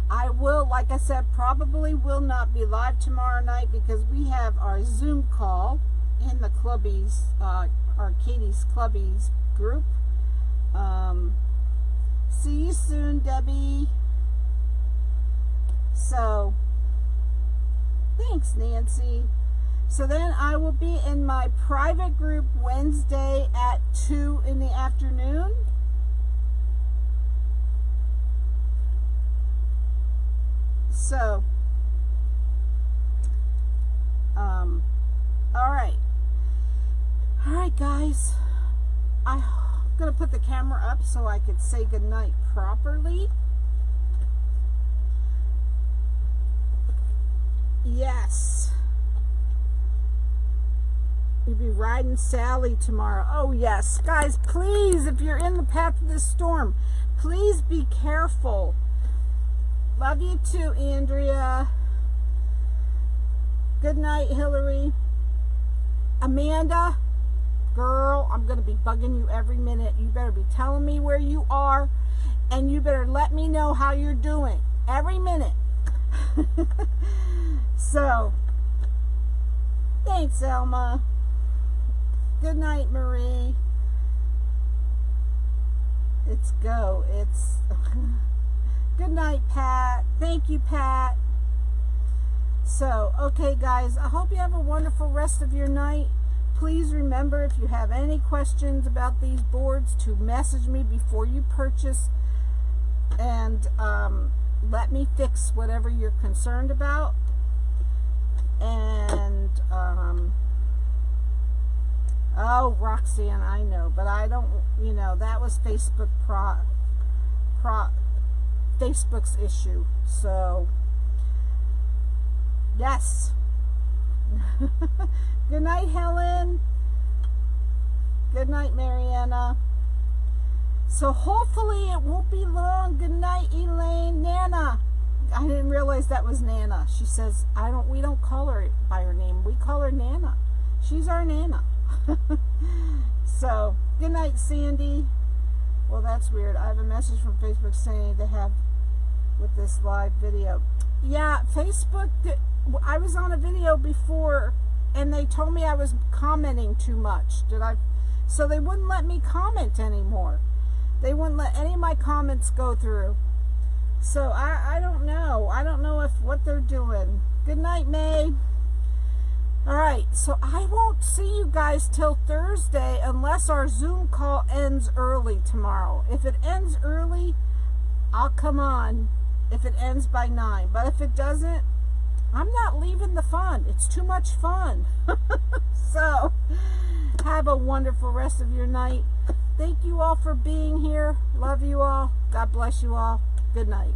A: I will, like I said, probably will not be live tomorrow night because we have our Zoom call in the Clubbies, our Katie's Clubbies group. See you soon, Debbie. So, thanks, Nancy. So then I will be in my private group Wednesday at 2 in the afternoon. So, all right, guys. I'm gonna put the camera up so I could say goodnight properly. Yes. You'll be riding Sally tomorrow. Oh, yes. Guys, please, if you're in the path of this storm, please be careful. Love you too, Andrea. Good night, Hillary. Amanda, girl, I'm going to be bugging you every minute. You better be telling me where you are, and you better let me know how you're doing every minute. So, thanks, Elma. Good night, Marie. It's go. It's good night, Pat. Thank you, Pat. So, okay, guys, I hope you have a wonderful rest of your night. Please remember, if you have any questions about these boards, to message me before you purchase, and let me fix whatever you're concerned about. And oh, Roxanne, I know, but I don't, you know, that was Facebook's issue. So, yes. Good night, Helen. Good night, Mariana. So hopefully it won't be long. Good night, Elaine. Nana. I didn't realize that was Nana. She says, we don't call her by her name. We call her Nana. She's our Nana. So, good night, Sandy. Well, that's weird. I have a message from Facebook saying they have with this live video. Yeah, Facebook, I was on a video before and they told me I was commenting too much. So they wouldn't let me comment anymore. They wouldn't let any of my comments go through. So I don't know. I don't know what they're doing. Good night, May. All right, so I won't see you guys till Thursday unless our Zoom call ends early tomorrow. If it ends early, I'll come on if it ends by 9. But if it doesn't, I'm not leaving the fun. It's too much fun. So, have a wonderful rest of your night. Thank you all for being here. Love you all. God bless you all. Good night.